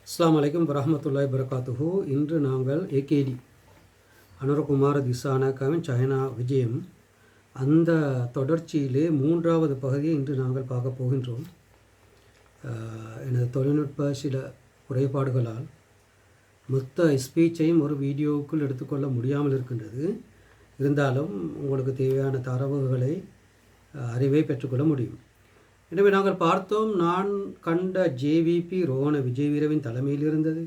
அஸ்ஸலாமு அலைக்கும் வரஹ்மத்துல்லாஹி வபரகாத்துஹு. இன்று நாங்கள் ஏகேடி அனுரகுமார திசாநாயக்காவின் சைனா விஜயம் அந்த தொடர்ச்சியிலே மூன்றாவது பகுதியை இன்று நாங்கள் பார்க்க போகின்றோம். எனது தொழில்நுட்ப சில குறைபாடுகளால் மொத்த ஸ்பீச்சையும் ஒரு வீடியோவுக்குள் எடுத்துக்கொள்ள முடியாமல் இருக்கின்றது. இருந்தாலும் உங்களுக்கு தேவையான தரவுகளை அறிவை பெற்றுக்கொள்ள முடியும். எனவே நாங்கள் பார்த்தோம், நான் கண்ட ஜேவிபி ரோஹண விஜயவீரவின் தலைமையில் இருந்தது.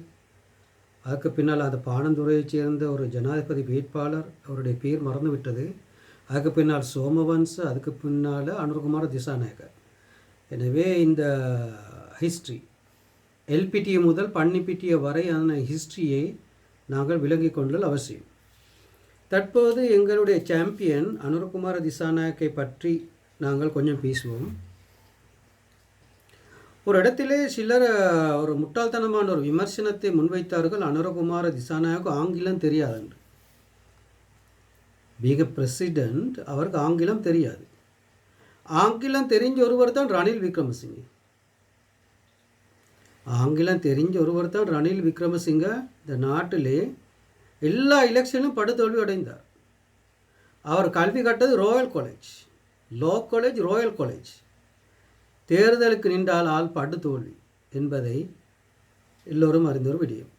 அதுக்கு பின்னால் அந்த பாணந்துறையைச் சேர்ந்த ஒரு ஜனாதிபதி வேட்பாளர், அவருடைய பேர் மறந்துவிட்டது. அதுக்கு பின்னால் சோமவன்ச, அதுக்கு பின்னால் அனுரகுமார திசாநாயக்க. எனவே இந்த ஹிஸ்ட்ரி எல்பிடிஏ முதல் பன்னிப்பிட்டிய வரையான ஹிஸ்ட்ரியை நாங்கள் விளங்கிக் கொண்டல் அவசியம். தற்போது எங்களுடைய சாம்பியன் அனுரகுமார திசாநாயக்கை பற்றி நாங்கள் கொஞ்சம் பேசுவோம். ஒரு இடத்திலே சிலர் ஒரு முட்டாள்தனமான ஒரு விமர்சனத்தை முன்வைத்தார்கள். அனுரகுமார திசாநாயக்கு ஆங்கிலம் தெரியாது என்று. பீக பிரசிடென்ட், அவருக்கு ஆங்கிலம் தெரியாது. ஆங்கிலம் தெரிஞ்ச ஒருவர் தான் ரணில் விக்ரமசிங்கே. ஆங்கிலம் தெரிஞ்ச ஒருவர் தான் ரணில் விக்ரமசிங்க. இந்த நாட்டிலே எல்லா எலெக்ஷனும் படுதோல்வி அடைந்தார். அவர் கல்வி கட்டது royal college, law college, royal college. தேர்தலுக்கு நின்றால் ஆள் படு தோல்வி என்பதை எல்லோரும் அறிந்த ஒரு விடயம்.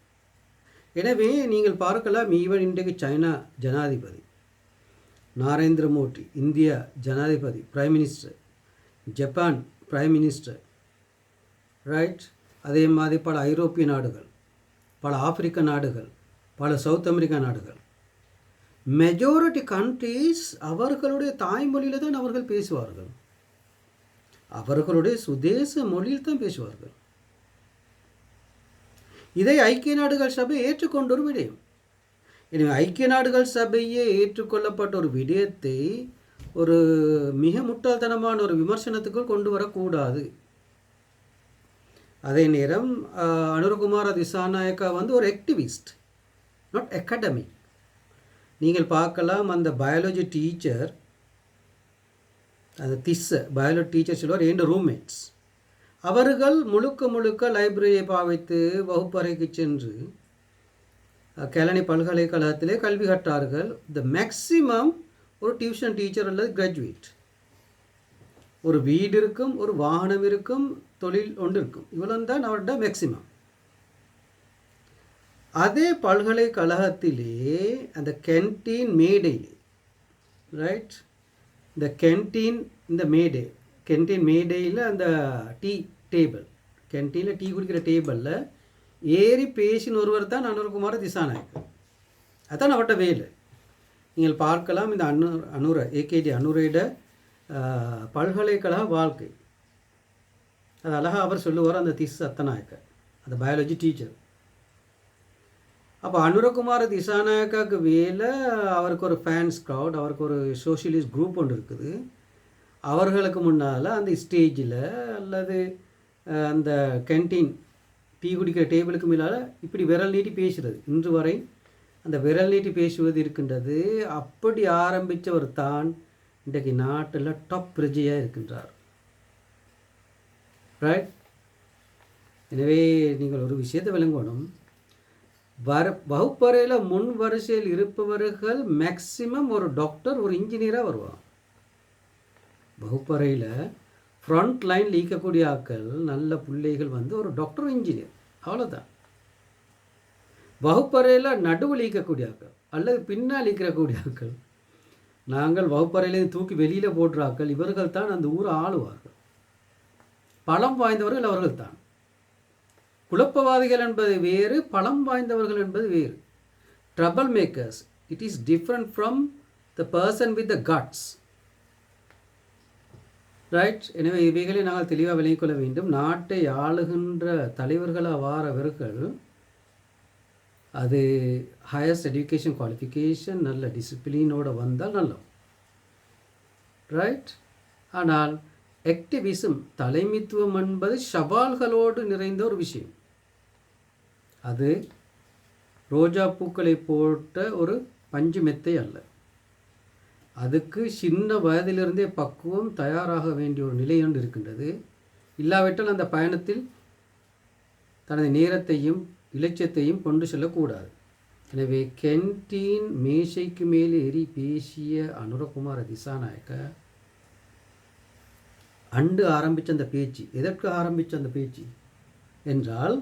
எனவே நீங்கள் பார்க்கலாம், ஈவன் இன்றைக்கு சைனா ஜனாதிபதி நரேந்திர மோடி, இந்தியா ஜனாதிபதி prime minister, Japan prime minister, right. அதே மாதிரி பல ஐரோப்பிய நாடுகள், பல ஆப்பிரிக்க நாடுகள், பல சவுத் அமெரிக்கா நாடுகள், மெஜாரிட்டி கண்ட்ரீஸ் அவர்களுடைய தாய்மொழியில் தான் அவர்கள் பேசுவார்கள். அவர்களுடைய சுதேச மொழியில் தான் பேசுவார்கள். இதை ஐக்கிய நாடுகள் சபை ஏற்றுக்கொண்ட ஒரு விடயம். எனவே ஐக்கிய நாடுகள் சபையே ஏற்றுக்கொள்ளப்பட்ட ஒரு விடயத்தை ஒரு மிக முட்டாள்தனமான ஒரு விமர்சனத்துக்குள் கொண்டு வரக்கூடாது. அதே நேரம் அனுரகுமார திசாநாயக்கா ஒரு ஆக்டிவிஸ்ட், நாட் அகாடமிக். நீங்கள் பார்க்கலாம், அந்த பயாலஜி டீச்சர், அந்த பயாலஜி டீச்சர் சொல்வார், என் ரூம்மேட்ஸ் அவர்கள் முழுக்க லைப்ரரியை பாவித்து வகுப்பறைக்கு சென்று கேலனி பல்கலைக்கழகத்திலே கல்வி கற்றார்கள். த மேக்சிமம் ஒரு டியூஷன் டீச்சர் அல்லது கிராஜுவேட். ஒரு வீடு இருக்கும், ஒரு வாகனம் இருக்கும், தொழில் ஒன்று இருக்கும். இவ்வளவு தான் அவரோட மேக்சிமம். அதே பல்கலைக்கழகத்திலே அந்த கேன்டீன் மேடையிலே, ரைட், இந்த கேன்டீன், இந்த மேடே, கேன்டீன் மேடையில் அந்த டீ டேபிள், கேன்டீனில் டீ குடிக்கிற டேபிளில் ஏறி பேசின ஒருவர் தான் அனுரகுமார திசாநாயக்க. அதுதான் அவர்கிட்ட வேலை. நீங்கள் பார்க்கலாம், இந்த ஏகேடி அனுரையிட பல்கலைக்கழக வாழ்க்கை, அது அழகாக அவர் சொல்லுவார், அந்த அத்தநாயக்க, அந்த பயாலஜி டீச்சர். அப்போ அனுரகுமார திசாநாயக்காவுக்கு வேலை, அவருக்கு ஒரு ஃபேன்ஸ் க்ரௌட், அவருக்கு ஒரு சோஷியலிஸ்ட் குரூப் ஒன்று இருக்குது. அவர்களுக்கு முன்னால் அந்த ஸ்டேஜில் அல்லது அந்த கேன்டீன் டீ குடிக்கிற டேபிளுக்கு மேலால் இப்படி விரல் நீட்டி பேசுகிறது. இன்று வரை அந்த விரல் நீட்டி பேசுவது இருக்கின்றது. அப்படி ஆரம்பித்தவர் தான் இன்றைக்கு நாட்டில் டாப் பிரஜையாக இருக்கின்றார், ரைட். எனவே நீங்கள் ஒரு விஷயத்தை விளங்கணும். வகுப்பறையில் முன் வரிசையில் இருப்பவர்கள் மேக்சிமம் ஒரு டாக்டர், ஒரு இன்ஜினியராக வருவாங்க. வகுப்பறையில் ஃப்ரண்ட் லைனில் ஈக்கக்கூடிய ஆட்கள், நல்ல பிள்ளைகள் ஒரு டாக்டர், இன்ஜினியர், அவ்வளோதான். வகுப்பறையில் நடுவில் ஈக்கக்கூடிய ஆட்கள் அல்லது பின்னால் ஈக்கக்கூடிய ஆட்கள், நாங்கள் வகுப்பறையிலேருந்து தூக்கி வெளியில் போடுற ஆட்கள், இவர்கள் தான் அந்த ஊரை ஆளுவார்கள். பலம் வாய்ந்தவர்கள் அவர்கள் தான். குழப்பவாதிகள் என்பது வேறு, பலம் வாய்ந்தவர்கள் என்பது வேறு. Troublemakers, it is different from the person with the guts, right. எனவே இவைகளை நாங்கள் தெளிவாக விளங்கிக் கொள்ள வேண்டும். நாட்டை ஆளுகின்ற தலைவர்களாக வாரவர்கள் அது ஹையஸ்ட் எஜுகேஷன் குவாலிஃபிகேஷன், நல்ல டிசிப்ளினோடு வந்தால் நல்லது, ரைட். ஆனால் ஆக்டிவிசம், தலைமைத்துவம் என்பது சவால்களோடு நிறைந்த ஒரு விஷயம். அது ரோஜா பூக்களை போட்ட ஒரு பஞ்சு மெத்தை அல்ல. அதுக்கு சின்ன வயதிலிருந்தே பக்குவம், தயாராக வேண்டிய ஒரு நிலை ஒன்று இருக்கின்றது. இல்லாவிட்டால் அந்த பயணத்தில் தனது நேரத்தையும் இலட்சியத்தையும் கொண்டு செல்லக்கூடாது. எனவே கேன்டீன் மேசைக்கு மேல் ஏறி பேசிய அனுரகுமார திசாநாயக்க அண்டு ஆரம்பித்த அந்த பேச்சு, எதற்கு ஆரம்பித்த அந்த பேச்சு என்றால்,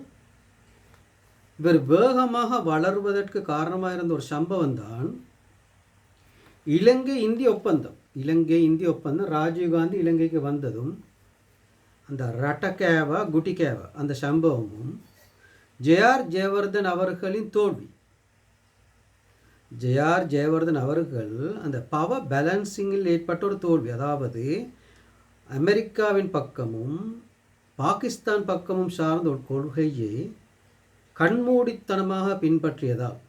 இவர் வேகமாக வளர்வதற்கு காரணமாக இருந்த ஒரு சம்பவம் தான் இலங்கை இந்திய ஒப்பந்தம். இலங்கை இந்திய ஒப்பந்தம் ராஜீவ்காந்தி இலங்கைக்கு வந்ததும் அந்த ரட்டகேவா குட்டிகேவா அந்த சம்பவமும் ஜே.ஆர். ஜெயவர்தன் அவர்களின் தோல்வி. ஜே.ஆர். ஜெயவர்தன் அவர்கள் அந்த பவர் பேலன்சிங்கில் ஏற்பட்ட ஒரு தோல்வி, அதாவது அமெரிக்காவின் பக்கமும் பாகிஸ்தான் பக்கமும் சார்ந்த ஒரு கொள்கையை கண்மூடித்தனமாக பின்பற்றியதால்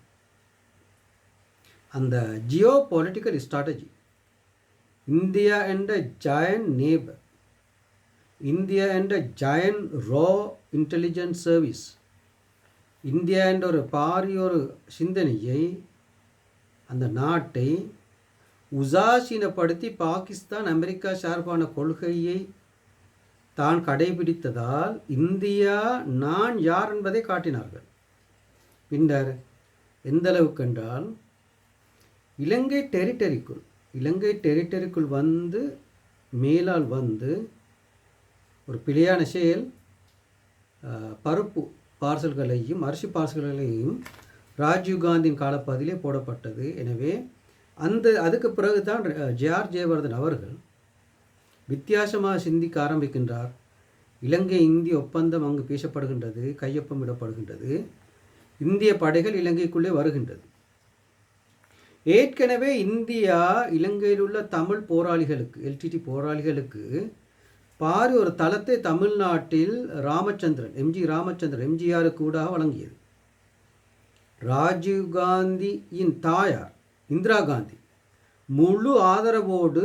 அந்த ஜியோ பொலிட்டிக்கல் ஸ்ட்ராட்டஜி, இந்தியா என்ற ஜாயன்ட் நேபர், இந்தியா என்ற ஜாயன்ட் ரா இன்டெலிஜென்ஸ் சர்வீஸ், இந்தியா என்ற ஒரு பாரியொரு சிந்தனையை அந்த நாட்டை உசாசீனப்படுத்தி பாகிஸ்தான் அமெரிக்கா சார்பான கொள்கையை தான் கடைபிடித்ததால் இந்தியா நான் யார் என்பதை காட்டினார்கள். பின்னர் எந்த அளவுக்கு என்றால் இலங்கை டெரிட்டரிக்குள் வந்து மேலால் வந்து ஒரு பிழையான செயல், பருப்பு பார்சல்களையும் அரிசி பார்சல்களையும் ராஜீவ்காந்தியின் காலப்பகுதியிலே போடப்பட்டது. எனவே அதுக்கு பிறகு தான் ஜே.ஆர். ஜெயவர்தன் அவர்கள் வித்தியாசமாக சிந்திக்க ஆரம்பிக்கின்றார். இலங்கை இந்திய ஒப்பந்தம் அங்கு பேசப்படுகின்றது, கையொப்பமிடப்படுகின்றது, இந்திய படைகள் இலங்கைக்குள்ளே வருகின்றது. ஏற்கனவே இந்தியா இலங்கையில் உள்ள தமிழ் போராளிகளுக்கு, எல்டிடி போராளிகளுக்கு பாரி ஒரு தளத்தை தமிழ்நாட்டில் எம்ஜிஆருக்கு கூட வழங்கியது. ராஜீவ்காந்தியின் தாயார் இந்திரா காந்தி முழு ஆதரவோடு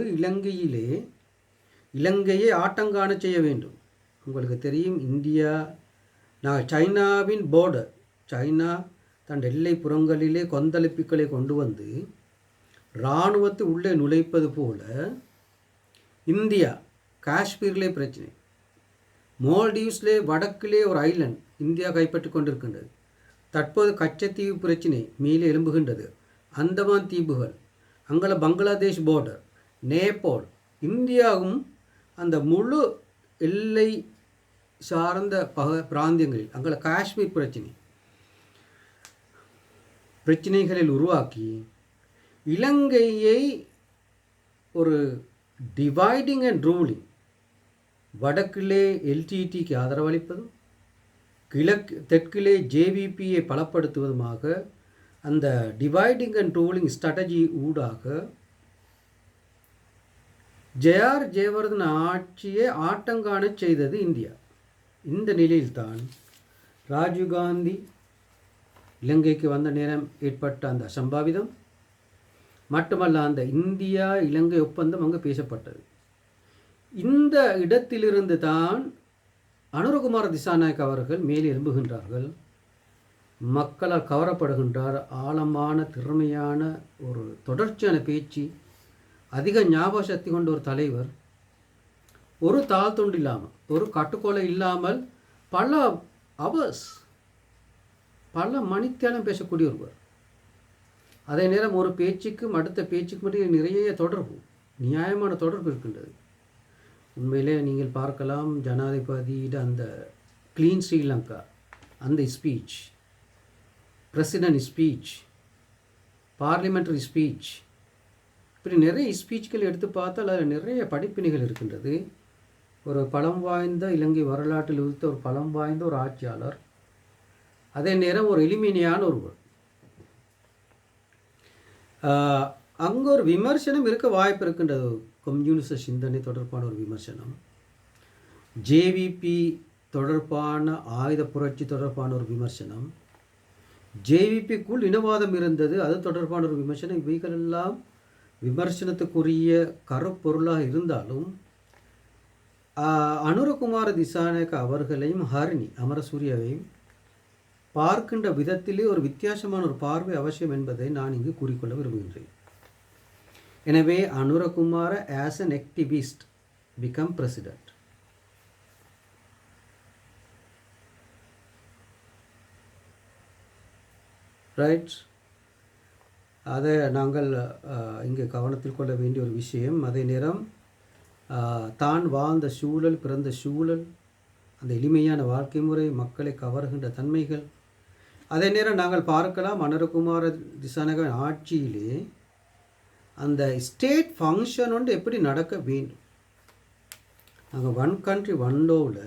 இலங்கையை ஆட்டங்காண செய்ய வேண்டும். உங்களுக்கு தெரியும், சைனாவின் பார்டர், சைனா தன் எல்லை புறங்களிலே கொந்தளிப்புகளை கொண்டு வந்து இராணுவத்தை உள்ளே நுழைப்பது போல இந்தியா காஷ்மீரிலே பிரச்சனை, மால்டீவ்ஸ்லே வடக்கிலே ஒரு ஐலண்ட் இந்தியா கைப்பற்றி கொண்டிருக்கின்றது. தற்போது கச்சத்தீவு பிரச்சனை மேலே எழும்புகின்றது. அந்தமான் தீவுகள், அங்கே பங்களாதேஷ் பார்டர், நேபாள், இந்தியாவும் அந்த முழு எல்லை சார்ந்த பிராந்தியங்களில் அங்கே காஷ்மீர் பிரச்சனைகளில் உருவாக்கி இலங்கையை ஒரு டிவைடிங் அண்ட் ரூலிங், வடக்கிலே எல்டிடிக்கு ஆதரவளிப்பதும் தெற்கிலே ஜேவிபியை பலப்படுத்துவதுமாக அந்த டிவைடிங் அண்ட் ரூலிங் ஸ்ட்ராட்டஜி ஊடாக ஜே.ஆர். ஜெயவர்தன் ஆட்சியை ஆட்டங்காண செய்தது இந்தியா. இந்த நிலையில்தான் ராஜீவ்காந்தி இலங்கைக்கு வந்த நேரம் ஏற்பட்ட அந்த அசம்பாவிதம் மட்டுமல்ல, அந்த இந்தியா இலங்கை ஒப்பந்தம் அங்கு பேசப்பட்டது. இந்த இடத்திலிருந்து தான் அனுரகுமார திசாநாயக்க அவர்கள் மேலே எழும்புகின்றார்கள். மக்களால் கவரப்படுகின்றார். ஆழமான திறமையான ஒரு தொடர்ச்சியான பேச்சு, அதிக ஞாபக சக்தி கொண்ட ஒரு தலைவர், ஒரு தாழ்த்தொண்டு இல்லாமல், ஒரு கட்டுக்கோலை இல்லாமல் பல மணித்தியாலம் பேசக்கூடிய ஒருவர். அதே நேரம் ஒரு பேச்சுக்கும் அடுத்த பேச்சுக்கும் மட்டும் நிறைய தொடர்பு, நியாயமான தொடர்பு இருக்கின்றது. உண்மையிலே நீங்கள் பார்க்கலாம், ஜனாதிபதியிட அந்த கிளீன் ஸ்ரீலங்கா அந்த speech, president speech, parliamentary speech, இப்படி நிறைய ஸ்பீச்கள் எடுத்து பார்த்தால் அதில் நிறைய படிப்பினைகள் இருக்கின்றது. ஒரு பலம் வாய்ந்த இலங்கை வரலாற்றில் உதித்த ஒரு பலம் வாய்ந்த ஒரு ஆட்சியாளர், அதே நேரம் ஒரு எளிமையான ஒருவர். அங்கே ஒரு விமர்சனம் இருக்க வாய்ப்பு இருக்கின்றது. கம்யூனிச சிந்தனை தொடர்பான ஒரு விமர்சனம், ஜேவிபி தொடர்பான ஆயுத புரட்சி தொடர்பான ஒரு விமர்சனம், ஜேவிபிக்குள் இனவாதம் இருந்தது அது தொடர்பான ஒரு விமர்சனம். இவைகளெல்லாம் விமர்சனத்துக்குரிய கருப்பொருளாக இருந்தாலும் அனுரகுமார திசாநாயக்க அவர்களையும் ஹரிணி அமரசூரியவையும் பார்க்கின்ற விதத்திலே ஒரு வித்தியாசமான ஒரு பார்வை அவசியம் என்பதை நான் இங்கு கூறிக்கொள்ள விரும்புகின்றேன். எனவே Anura Kumara as an activist become president. Right. அதை நாங்கள் இங்கே கவனத்தில் கொள்ள வேண்டிய ஒரு விஷயம். அதே நேரம் தான் வாழ்ந்த சூழல், பிறந்த சூழல், அந்த எளிமையான வாழ்க்கை முறை, மக்களை கவர்கின்ற தன்மைகள். அதே நேரம் நாங்கள் பார்க்கலாம் அனுரகுமார திசாநாயக்க ஆட்சியிலே அந்த ஸ்டேட் ஃபங்க்ஷன் ஒன்று எப்படி நடக்க வேண்டும். நாங்கள் ஒன் கண்ட்ரி ஒன் லோவில்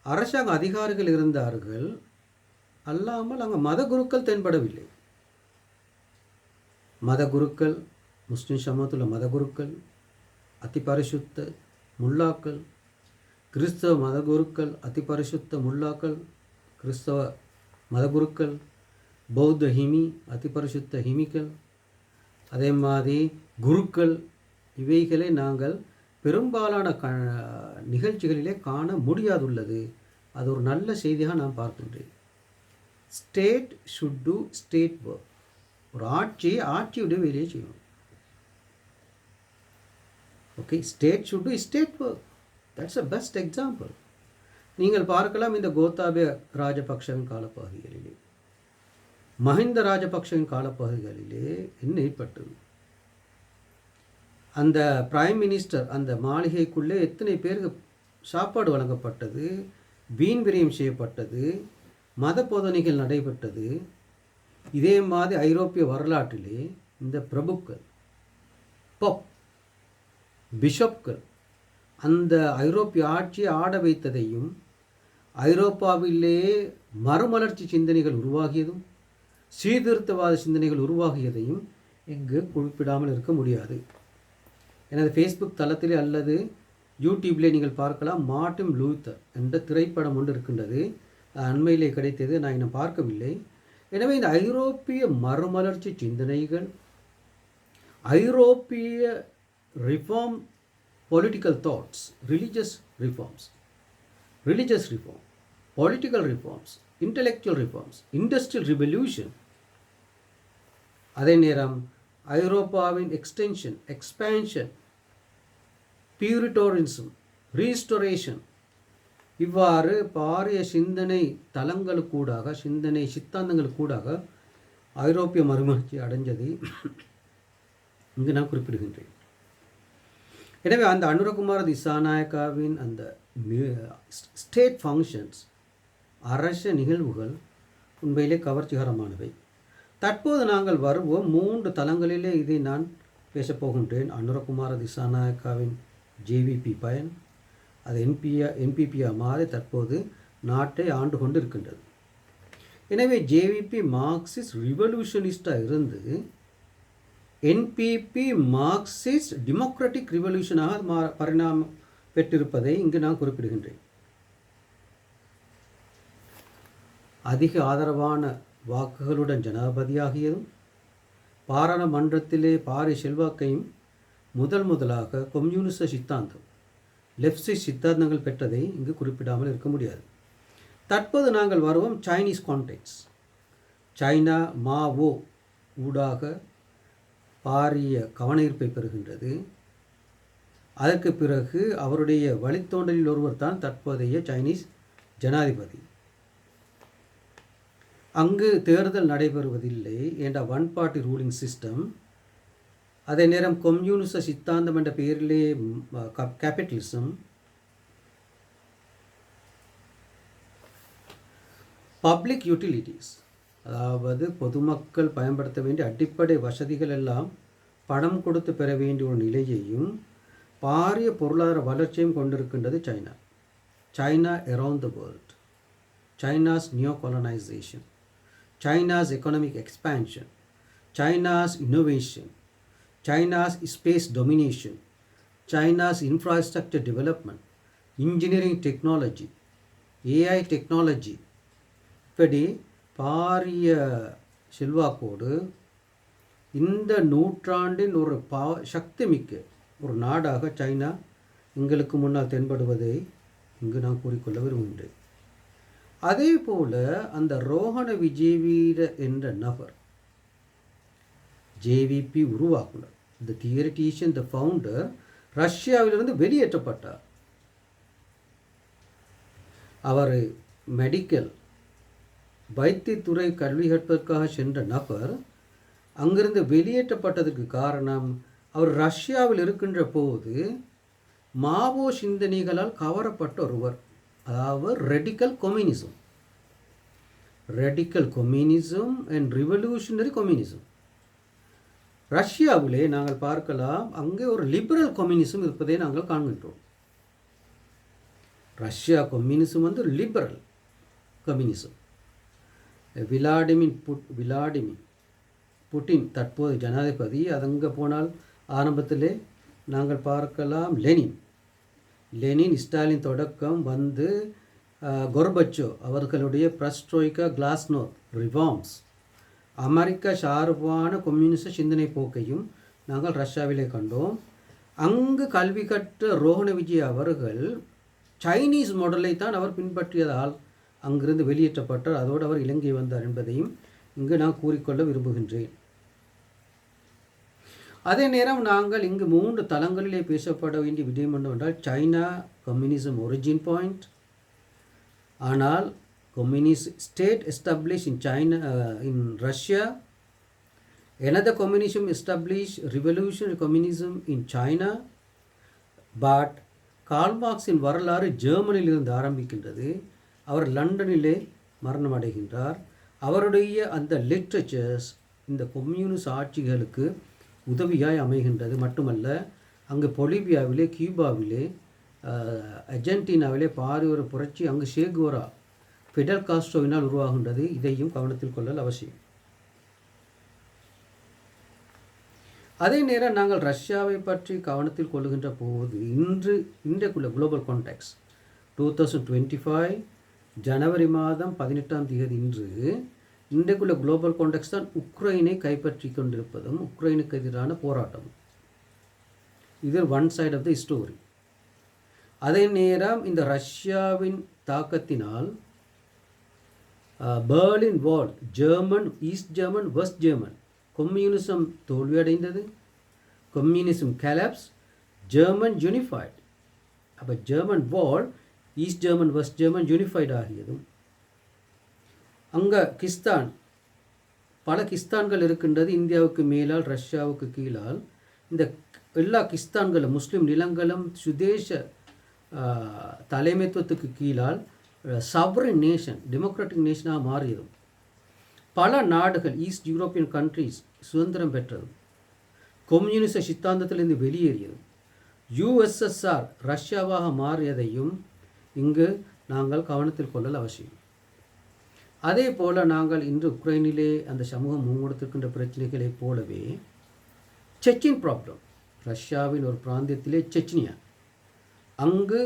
அரசாங்க அதிகாரிகள் இருந்தார்கள், அல்லாமல் அங்கே மத குருக்கள் தென்படவில்லை. மத குருக்கள், முஸ்லிம் சமூகத்தில் மத குருக்கள், அதிபரிசுத்த முல்லாக்கள், கிறிஸ்தவ மத குருக்கள், அதிபரிசுத்த முல்லாக்கள், கிறிஸ்தவ மத குருக்கள், பௌத்த ஹிமி, அதிபரிசுத்த ஹிமிக்கள், அதே மாதிரி குருக்கள், இவைகளை நாங்கள் பெரும்பாலான நிகழ்ச்சிகளிலே காண முடியாதுள்ளது. அது ஒரு நல்ல செய்தியாக நான் பார்க்கின்றேன். State should do state work. ஒரு ஆட்சியுடைய வேலையை செய்யணும். Okay, state should do state work. That's a best example. நீங்கள் பார்க்கலாம் இந்த கோத்தாபய ராஜபக்ஷவின் காலப்பகுதிகளிலே, மஹிந்த ராஜபக்ஷவின் காலப்பகுதிகளிலே என்ன ஏற்பட்டது. அந்த பிரைம் மினிஸ்டர் அந்த மாளிகைக்குள்ளே எத்தனை பேருக்கு சாப்பாடு வழங்கப்பட்டது, வீண் விரயம் செய்யப்பட்டது, மத போதனைகள் நடைபெற்றது. இதே மாதிரி ஐரோப்பிய வரலாற்றிலே இந்த பிரபுக்கள், பொப், பிஷப்கள் அந்த ஐரோப்பிய ஆட்சியை ஆட வைத்ததையும், ஐரோப்பாவிலே மறுமலர்ச்சி சிந்தனைகள் உருவாகியதும், சீர்திருத்தவாத சிந்தனைகள் உருவாகியதையும் இங்கு குறிப்பிடாமல் இருக்க முடியாது. எனது ஃபேஸ்புக் தளத்திலே அல்லது யூடியூப்லேயே நீங்கள் பார்க்கலாம். மார்ட்டின் லூத்தர் என்ற திரைப்படம் ஒன்று இருக்கின்றது. அண்மையிலே கிடைத்தது, நான் இன்னும் பார்க்கவில்லை. எனவே இந்த ஐரோப்பிய மறுமலர்ச்சி சிந்தனைகள், ஐரோப்பிய reform, political thoughts, religious reforms, political reforms, intellectual reforms, industrial revolution, அதே நேரம் ஐரோப்பாவின் எக்ஸ்டென்ஷன், எக்ஸ்பேன்ஷன், பியூரிட்டோரிசம், ரீஸ்டோரேஷன், இவ்வாறு பாரிய சிந்தனை தளங்களுக்கூடாக, சிந்தனை சித்தாந்தங்களுக்கூடாக ஐரோப்பிய மறுமலர்ச்சி அடைஞ்சதை இங்கு நான் குறிப்பிடுகின்றேன். எனவே அந்த அனுரகுமார திசாநாயக்காவின் அந்த ஸ்டேட் ஃபங்க்ஷன்ஸ், அரச நிகழ்வுகள் உண்மையிலே கவர்ச்சிகரமானவை. தற்போது நாங்கள் வருவோம் 3 தளங்களிலே இதை நான் பேசப்போகின்றேன். அனுரகுமார திசாநாயக்காவின் ஜேவிபி பயன், அது என்பிபியாக மாறி தற்போது நாட்டை ஆண்டு கொண்டு இருக்கின்றது. எனவே ஜேவிபி மார்க்சிஸ்ட் ரிவல்யூஷனிஸ்டாக இருந்து என்பிபி மார்க்சிஸ்ட் டெமோக்ராட்டிக் ரிவல்யூஷனாக பரிணாமம் பெற்றிருப்பதை இங்கு நான் குறிப்பிடுகின்றேன். அதிக ஆதரவான வாக்குகளுடன் ஜனாதிபதியாகியதும், பாராளுமன்றத்திலே பாரிய செல்வாக்கையும் முதலாக கம்யூனிச சித்தாந்தம், லெப்சிஸ்ட் சித்தாந்தங்கள் பெற்றதை இங்கு குறிப்பிடாமல் இருக்க முடியாது. தற்போது நாங்கள் வருவோம் சைனீஸ் கான்டெக்ஸ். சைனா மாவோ ஊடாக பாரிய கவனஈர்ப்பை பெறுகின்றது. அதற்கு பிறகு அவருடைய வழித்தோன்றலில் ஒருவர் தான் தற்போதைய சைனீஸ் ஜனாதிபதி. அங்கு தேர்தல் நடைபெறுவதில்லை என்ற ஒன் பார்ட்டி ரூலிங் சிஸ்டம். அதே நேரம் கம்யூனிச சித்தாந்தம் என்ற பெயரிலே கேபிட்டலிசம், பப்ளிக் யூட்டிலிட்டிஸ், அதாவது பொதுமக்கள் பயன்படுத்த வேண்டிய அடிப்படை வசதிகள் எல்லாம் பணம் கொடுத்து பெற வேண்டிய ஒரு நிலையையும் பாரிய பொருளாதார வளர்ச்சியும் கொண்டிருக்கின்றது China. China around the world, China's neo colonisation, China's economic expansion, China's innovation, China's space domination, China's infrastructure development, engineering technology, AI technology, இப்படி பாரிய செல்வாக்கோடு இந்த நூற்றாண்டின் ஒரு சக்தி மிக்க ஒரு நாடாக சைனா எங்களுக்கு முன்னால் தென்படுவதை இங்கு நான் கூறிக்கொள்ள விரும்புகின்றேன். அதே போல அந்த ரோஹண விஜயவீர என்ற நபர், ஜேவிபி உருவாக்குனர், த தியரிட்டிஷியன், த ஃபவுண்டர், ரஷ்யாவிலிருந்து வெளியேற்றப்பட்டார். அவர் மெடிக்கல் வைத்தியத்துறை கல்வி கற்பதற்காக சென்ற நபர் அங்கிருந்து வெளியேற்றப்பட்டதற்கு காரணம் அவர் ரஷ்யாவில் இருக்கின்ற போது மாவோ சிந்தனைகளால் கவரப்பட்ட ஒருவர், அதாவது radical communism and revolutionary communism. ரஷ்யாவிலே நாங்கள் பார்க்கலாம், அங்கே ஒரு லிபரல் கம்யூனிசம் இருப்பதை நாங்கள் காண்கின்றோம். ரஷ்யா கம்யூனிசம் வந்து லிபரல் கம்யூனிசம். விளாடிமிர் புட்டின் தற்போது ஜனாதிபதி. அதங்கே போனால் ஆரம்பத்திலே நாங்கள் பார்க்கலாம் லெனின் ஸ்டாலின் தொடக்கம் வந்து கொர்பச்சோ அவர்களுடைய பிரஸ்ட்ரோய்கா கிளாஸ்னோர் ரிவார்ம்ஸ் அமெரிக்கா சார்பான கம்யூனிச சிந்தனை போக்கையும் நாங்கள் ரஷ்யாவிலே கண்டோம். அங்கு கல்வி கற்ற ரோஹண விஜய் அவர்கள் சைனீஸ் மாடலை தான் அவர் பின்பற்றியதால் அங்கிருந்து வெளியேற்றப்பட்டார். அதோடு அவர் இலங்கை வந்தார் என்பதையும் இங்கு நான் கூறிக்கொள்ள விரும்புகின்றேன். அதே நேரம் நாங்கள் இங்கு 3 தளங்களிலே பேசப்பட வேண்டிய விடயம் என்னவென்றால், சைனா கம்யூனிசம் ஒரிஜின் பாயிண்ட். ஆனால் communist state established in China, in Russia. Another communism established, revolutionary communism in China. But Karl மார்க்ஸின் வரலாறு ஜெர்மனியில் இருந்து ஆரம்பிக்கின்றது. அவர் லண்டனிலே மரணம் அடைகின்றார். அவருடைய அந்த லிட்ரேச்சர்ஸ் இந்த கம்யூனிஸ்ட் ஆட்சிகளுக்கு உதவியாய் அமைகின்றது. மட்டுமல்ல, அங்கு பொலிவியாவிலே, கியூபாவிலே, அர்ஜென்டினாவிலே பாரி ஒரு புரட்சி அங்கு ஷேகோரா ஃபிடல் காஸ்ட்ரோவினால் உருவாகின்றது. இதையும் கவனத்தில் கொள்ளல் அவசியம். அதே நேரம் நாங்கள் ரஷ்யாவை பற்றி கவனத்தில் கொள்ளுகின்ற போது இன்றைக்குள்ள குளோபல் கான்டெக்ஸ் 2025 ஜனவரி மாதம் 18ஆம் தேதி இன்றைக்குள்ள குளோபல் கான்டெக்ஸ் தான் உக்ரைனை கைப்பற்றி கொண்டிருப்பதும் உக்ரைனுக்கு எதிரான போராட்டம். இது one side of the story. அதே நேரம் இந்த ரஷ்யாவின் தாக்கத்தினால் Berlin wall, German, east German, west German communism தோல்வியடைந்தது. Communism collapse, German unified. அப்போ German wall, east German, west German unified ஆகியதும். அங்கே கிஸ்தான், பல கிஸ்தான்கள் இருக்கின்றது. இந்தியாவுக்கு மேலால், ரஷ்யாவுக்கு கீழால் இந்த எல்லா கிஸ்தான்களும் முஸ்லீம் நிலங்களும் சுதேச தலைமைத்துவத்துக்கு கீழால் சவரின் நேஷன், டெமோக்ராட்டிக் நேஷனாக மாறியதும். பல நாடுகள், ஈஸ்ட் யூரோப்பியன் கண்ட்ரீஸ் சுதந்திரம் பெற்றதும், கம்யூனிச சித்தாந்தத்திலிருந்து வெளியேறியதும், யுஎஸ்எஸ்ஆர் ரஷ்யாவாக மாறியதையும் இங்கு நாங்கள் கவனத்தில் கொள்ளல் அவசியம். அதே போல் நாங்கள் இன்று உக்ரைனிலே அந்த சமூகம் முன்னெடுத்திருக்கின்ற பிரச்சனைகளைப் போலவே செச்சின் ப்ராப்ளம், ரஷ்யாவின் ஒரு பிராந்தியத்திலே செச்னியா, அங்கு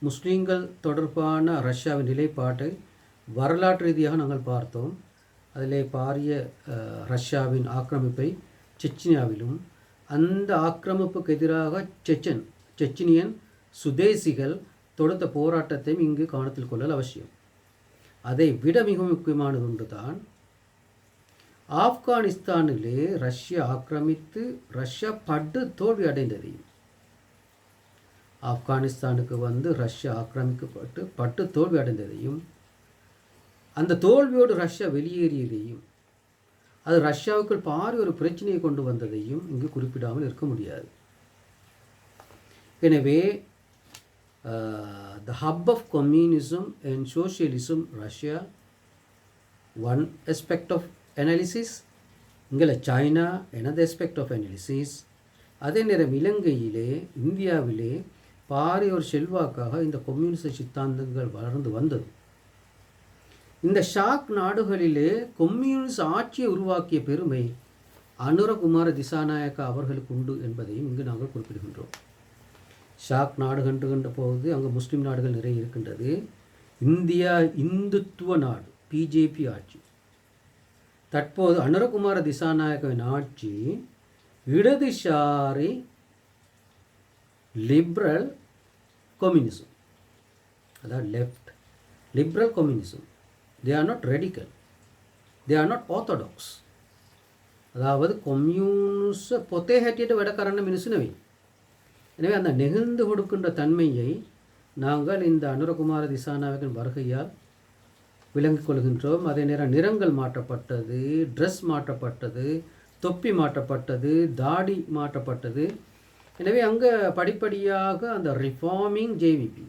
முஸ்லீம்கள் தொடர்பான ரஷ்யாவின் நிலைப்பாட்டை வரலாற்று ரீதியாக நாங்கள் பார்த்தோம். அதிலே பாரிய ரஷ்யாவின் ஆக்கிரமிப்பை செச்னியாவிலும், அந்த ஆக்கிரமிப்புக்கு எதிராக செச்சினியன் சுதேசிகள் தொடுத்த போராட்டத்தையும் இங்கு கவனத்தில் கொள்ளல் அவசியம். அதை விட மிக முக்கியமானது ஒன்று தான், ஆப்கானிஸ்தானிலே ரஷ்யா ஆக்கிரமித்து ரஷ்யா படு தோல்வி அடைந்ததையும், ஆப்கானிஸ்தானுக்கு வந்து ரஷ்யா ஆக்கிரமிக்கப்பட்டு பட்டு தோல்வி அடைந்ததையும், அந்த தோல்வியோடு ரஷ்யா வெளியேறியதையும், அது ரஷ்யாவுக்குள் பாரி ஒரு பிரச்சனையை கொண்டு வந்ததையும் இங்கு குறிப்பிடாமல் இருக்க முடியாது. எனவே the hub of communism and socialism, Russia, one aspect of analysis. இங்கே China another aspect of analysis. அதே நேரம் இலங்கையிலே, இந்தியாவிலே பாரி ஒரு செல்வாக்காக இந்த கம்யூனிச சித்தாந்தங்கள் வளர்ந்து வந்தது. இந்த ஷாக் நாடுகளிலே கம்யூனிஸ்ட் ஆட்சியை உருவாக்கிய பெருமை அனுரகுமார திசாநாயக்கா அவர்களுக்கு உண்டு என்பதையும் இங்கு நாங்கள் குறிப்பிடுகின்றோம். ஷாக் நாடு கண்டுகின்ற போது அங்கே முஸ்லீம் நாடுகள் நிறைய இருக்கின்றது. இந்தியா இந்துத்துவ நாடு, பிஜேபி ஆட்சி. தற்போது அனுரகுமார திசாநாயக்கவின் ஆட்சி இடதுசாரி லிபரல் கம்யூனிசம், அதாவது left liberal communism. They are not radical, they are not orthodox. அதாவது கம்யூனிஸ்ட் பொத்தே ஹட்டிட்டு விடக்காரன மினிசுனவை. எனவே அந்த நெகிழ்ந்து கொடுக்கின்ற தன்மையை நாங்கள் இந்த அனுரகுமார திசாநாயகன் வருகையால் விளங்கிக் கொள்கின்றோம். அதே நேரம் நிறங்கள் மாற்றப்பட்டது, ட்ரெஸ் மாற்றப்பட்டது, தொப்பி மாற்றப்பட்டது, தாடி மாற்றப்பட்டது. எனவே அங்கே படிப்படியாக அந்த ரிஃபார்மிங் ஜேவிபி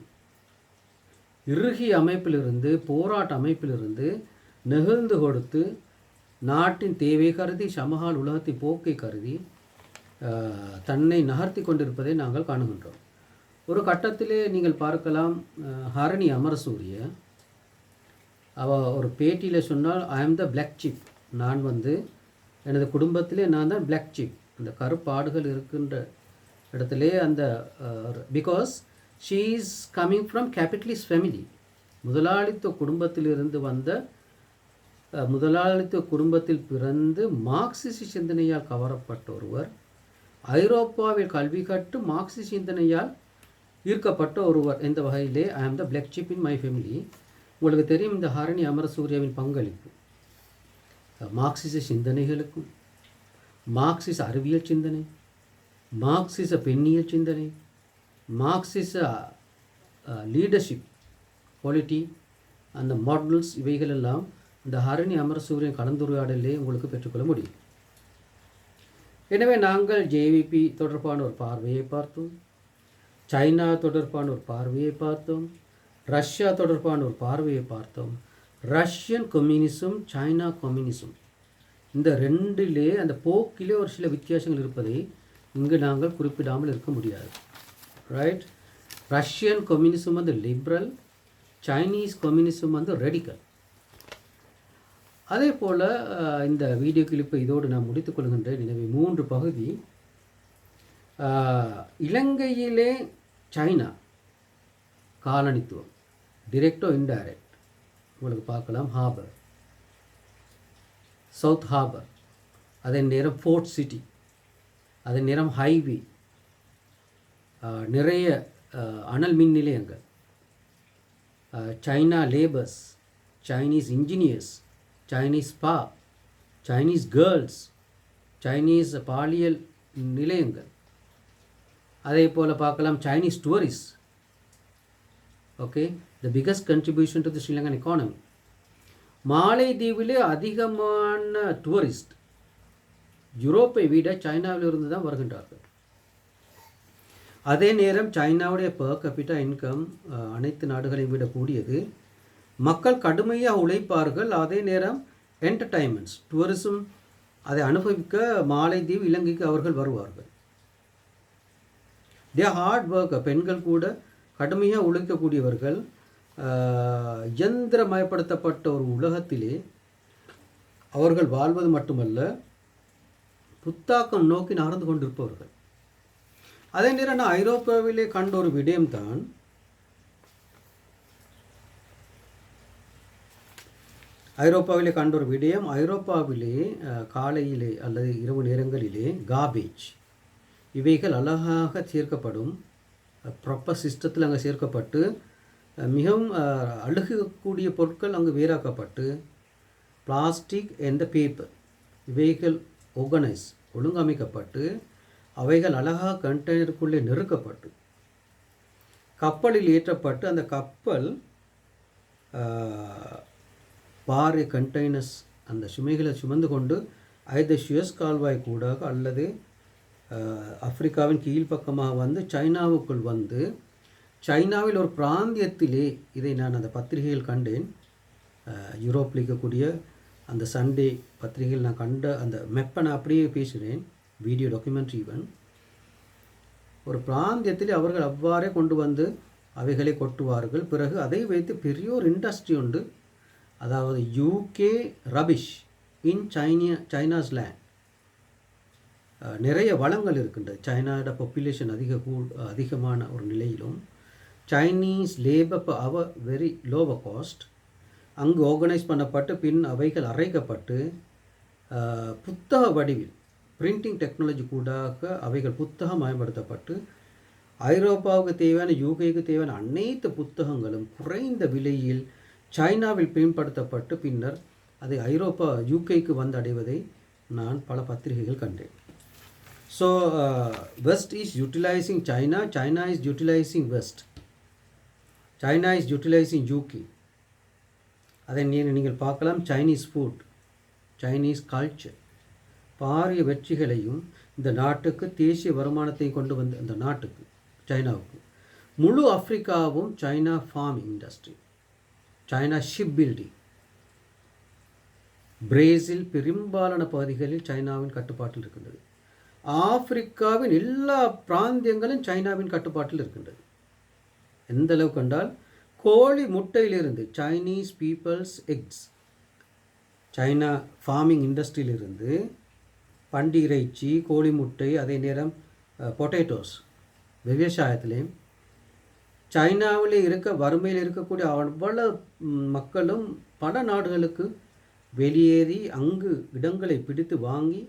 இறுகிய அமைப்பிலிருந்து, போராட்ட அமைப்பிலிருந்து நெகிழ்ந்து கொடுத்து, நாட்டின் தேவை கருதி, சமகால் உலகத்தின் போக்கை கருதி தன்னை நகர்த்தி கொண்டிருப்பதை நாங்கள் காணுகின்றோம். ஒரு கட்டத்திலே நீங்கள் பார்க்கலாம், ஹரணி அமரசூரிய ஒரு பேட்டியில் சொன்னால், ஐ ஆம் த பிளாக் சிப், நான் எனது குடும்பத்திலே நான் தான் பிளாக் சிப், அந்த கருப்பாடுகள் இருக்கின்ற இடத்திலே அந்த because she is coming from capitalist family, முதலாளித்துவ குடும்பத்திலிருந்து வந்த, முதலாளித்துவ குடும்பத்தில் பிறந்து மார்க்சிச சிந்தனையால் கவரப்பட்ட ஒருவர், ஐரோப்பாவில் கல்வி கற்று மார்க்சிச சிந்தனையால் ஈர்க்கப்பட்ட ஒருவர். எந்த வகையிலே I am the black sheep in my family. உங்களுக்கு தெரியும் இந்த ஹரணி அமரசூரியாவின் பங்களிப்பு மார்க்சிச சிந்தனைகளுக்கும், மார்க்சிச அறிவியல் சிந்தனை, மார்க்சிச பெண்ணியல் சிந்தனை, மார்க்சிச லீடர்ஷிப் குவாலிட்டி, அந்த மாடல்ஸ், இவைகளெல்லாம் இந்த ஹரணி அமரசூரியன் கலந்துரையாடலே உங்களுக்கு பெற்றுக்கொள்ள முடியும். எனவே நாங்கள் ஜேவிபி தொடர்பான ஒரு பார்வையை பார்த்தோம், சைனா தொடர்பான ஒரு பார்வையை பார்த்தோம், ரஷ்யா தொடர்பான ஒரு பார்வையை பார்த்தோம். ரஷ்யன் கம்யூனிசம், சைனா கம்யூனிசம், இந்த ரெண்டிலே அந்த போக்கிலே ஒரு சில வித்தியாசங்கள் இருப்பதை இங்கு நாங்கள் குறிப்பிடாமல் இருக்க முடியாது. Right? Russian communism liberal, Chinese communism radical. அதே போல் இந்த வீடியோ கிளிப்பை இதோடு நான் முடித்துக் கொள்கின்றேன். எனவே 3 பகுதி. இலங்கையிலே சைனா காலனித்துவம், டிரெக்டோ இன்டைரக்ட், உங்களுக்கு பார்க்கலாம். ஹார்பர், சவுத் ஹார்பர், அதே நேரம் ஃபோர்ட் சிட்டி, அதே நேரம் ஹைவே, நிறைய அனல் மின் நிலையங்கள், China labours, Chinese engineers, Chinese spa, Chinese girls, Chinese பாலியல் நிலையங்கள், அதே போல் பார்க்கலாம் Chinese tourist. Okay, the biggest contribution to the Sri Lankan economy. மாலைதீவிலே அதிகமான டூரிஸ்ட் யூரோப்பை விட சைனாவிலிருந்து தான் வருகின்றார்கள். அதே நேரம் சைனாவுடைய பெர் கேபிட்டா இன்கம் அனைத்து நாடுகளையும் விட கூடியது. மக்கள் கடுமையாக உழைப்பார்கள். அதே நேரம் என்டர்டைன்மெண்ட்ஸ், டூரிசம், அதை அனுபவிக்க மாலைதீவு, இலங்கைக்கு அவர்கள் வருவார்கள். தே ஹார்ட் ஒர்க், பெண்கள் கூட கடுமையாக உழைக்கக்கூடியவர்கள். இயந்திரமயப்படுத்தப்பட்ட ஒரு உலகத்திலே அவர்கள் வாழ்வது மட்டுமல்ல, புத்தாக்கம் நோக்கி நகர்ந்து கொண்டிருப்பவர்கள். அதே நேரம் நான் ஐரோப்பாவிலே கண்ட ஒரு விடயம்தான், ஐரோப்பாவிலே காலையிலே அல்லது இரவு நேரங்களிலே கார்பேஜ் இவைகள் அழகாக சேர்க்கப்படும், ப்ராப்பர் சிஸ்டத்தில் அங்கே சேர்க்கப்பட்டு, மிகவும் அழுகக்கூடிய பொருட்கள் அங்கு வேறாக்கப்பட்டு, பிளாஸ்டிக் அண்ட் பேப்பர் இவைகள் ஒழுங்கமைக்கப்பட்டு, அவைகள் அழகாக கண்டெய்னருக்குள்ளே நெருக்கப்பட்டு, கப்பலில் ஏற்றப்பட்டு, அந்த கப்பல் பாறை கண்டெய்னர்ஸ் அந்த சுமைகளை சுமந்து கொண்டு ஐதர் சுயஸ் கால்வாய் கூடாக அல்லது ஆப்பிரிக்காவின் கீழ்ப்பக்கமாக சைனாவுக்குள் சைனாவில் ஒரு பிராந்தியத்திலே, இதை நான் அந்த பத்திரிகையில் கண்டேன், யூரோப்பில் இருக்கக்கூடிய அந்த சண்டே பத்திரிகையில் நான் கண்ட அந்த மெப்பை நான் அப்படியே பேசுகிறேன், வீடியோ டாக்குமெண்ட்ரி. ஈவன் ஒரு பிராந்தியத்தில் அவர்கள் அவ்வாறே கொண்டு அவைகளை கொட்டுவார்கள். பிறகு அதை வைத்து பெரிய ஒரு இண்டஸ்ட்ரி உண்டு, அதாவது யூகே ரபிஷ் இன் சைனாஸ் லேண்ட். நிறைய வளங்கள் இருக்கின்றது. சைனாவோட பாப்புலேஷன் அதிகமான ஒரு நிலையிலும் Chinese labour very lower cost அங்கு ஆர்கனைஸ் பண்ணப்பட்டு, பின் அவைகள் அரைக்கப்பட்டு புத்தக வடிவில் பிரிண்டிங் டெக்னாலஜி கூடாக அவைகள் புத்தகம் பயன்படுத்தப்பட்டு, ஐரோப்பாவுக்கு தேவையான, யூகேக்கு தேவையான அனைத்து புத்தகங்களும் குறைந்த விலையில் சைனாவில் பயன்படுத்தப்பட்டு, பின்னர் அதை யூகேக்கு அடைவதை நான் பல பத்திரிகைகள் கண்டேன். So west is utilising China, China is utilising west, China is utilising UK. அதை நீங்கள் பார்க்கலாம். சைனீஸ் ஃபுட், சைனீஸ் கல்ச்சர் பாரிய வெற்றிகளையும் இந்த நாட்டுக்கு தேசிய வருமானத்தையும் கொண்டு வந்த இந்த நாட்டுக்கு, சைனாவுக்கு, முழு ஆப்பிரிக்காவும் China farming industry, China ship building, Brazil பெரும்பாலான பகுதிகளில் சைனாவின் கட்டுப்பாட்டில் இருக்கின்றது. ஆப்பிரிக்காவின் எல்லா பிராந்தியங்களும் சைனாவின் கட்டுப்பாட்டில் இருக்கின்றது. எந்த அளவுக்கு கண்டால் கோழி முட்டையிலிருந்து, Chinese people's eggs, China farming இண்டஸ்ட்ரியிலிருந்து பண்டி இறைச்சி, கோழி முட்டை, அதே நேரம் பொட்டேட்டோஸ் விவசாயத்திலையும் சைனாவில் வறுமையில் இருக்கக்கூடிய அவ்வளவு மக்களும் பல நாடுகளுக்கு வெளியேறி அங்கு இடங்களை பிடித்து வாங்கி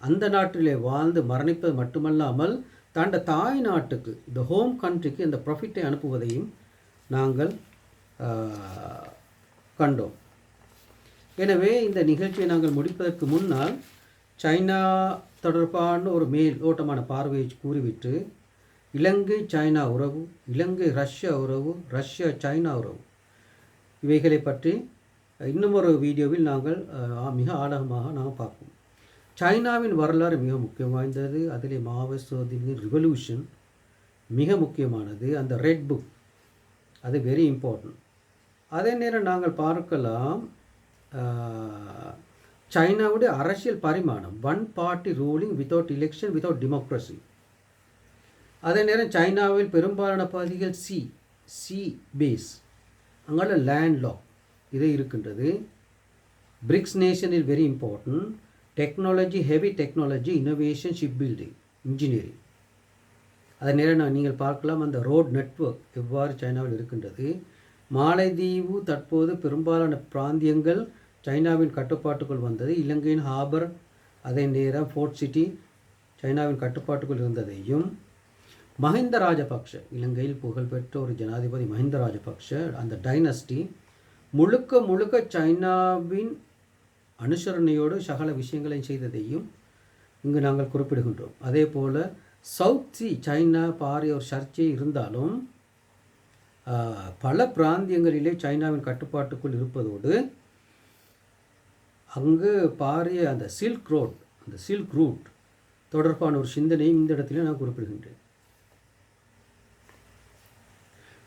அந்த நாட்டிலே வாழ்ந்து மரணிப்பது மட்டுமல்லாமல் தண்ட தாய் நாட்டுக்கு, இந்த ஹோம் கண்ட்ரிக்கு இந்த ப்ராஃபிட்டை அனுப்புவதையும் நாங்கள் கண்டோம். எனவே இந்த நிகழ்ச்சியை நாங்கள் முடிப்பதற்கு முன்னால் சைனா தொடர்பான ஒரு மேல் ஓட்டமான பார்வையை கூறிவிட்டு, இலங்கை சைனா உறவு, இலங்கை ரஷ்யா உறவு, ரஷ்யா சைனா உறவு, இவைகளை பற்றி இன்னும் ஒரு வீடியோவில் நாங்கள் மிக ஆழமாக நாங்கள் பார்ப்போம். சைனாவின் வரலாறு மிக முக்கியம் வாய்ந்தது. அதிலே மாவோ சேதுங்கின் ரிவல்யூஷன் மிக முக்கியமானது. அந்த ரெட் புக் அது வெரி இம்பார்ட்டன்ட். அதே நேரம் நாங்கள் பார்க்கலாம் சைனாவுடைய அரசியல் பரிமாணம், one party ruling without election, without democracy. அதே நேரம் சைனாவில் பெரும்பாலான பகுதிகள் சி பேஸ், அங்கால லேண்ட் லா இது இருக்கின்றது. BRICS nation is very important. Technology, heavy technology, innovation, ship building, engineering. அதே நேரம் நீங்கள் பார்க்கலாம் அந்த ரோட் நெட்வொர்க் எவ்வாறு சைனாவில் இருக்கின்றது. மாலைதீவு தற்போது பெரும்பாலான பிராந்தியங்கள் சைனாவின் கட்டுப்பாட்டுக்குள் வந்தது. இலங்கையின் ஹார்பர், அதே நேரம் ஃபோர்ட் சிட்டி சைனாவின் கட்டுப்பாட்டுக்குள் இருந்ததையும், மஹிந்த ராஜபக்ஷ, இலங்கையில் புகழ்பெற்ற ஒரு ஜனாதிபதி மஹிந்த ராஜபக்ஷ, அந்த டைனஸ்டி முழுக்க சைனாவின் அனுசரணையோடு சகல விஷயங்களையும் செய்ததையும் இங்கு நாங்கள் குறிப்பிடுகின்றோம். அதே போல் சவுத் சி சைனா பாரிய ஒரு சர்ச்சை இருந்தாலும் பல பிராந்தியங்களிலே சைனாவின் கட்டுப்பாட்டுக்குள் இருப்பதோடு அங்கு பாரிய அந்த சில்க் ரூட் தொடர்பான ஒரு சிந்தனையும் இந்த இடத்துல நான் குறிப்பிடுகின்றேன்.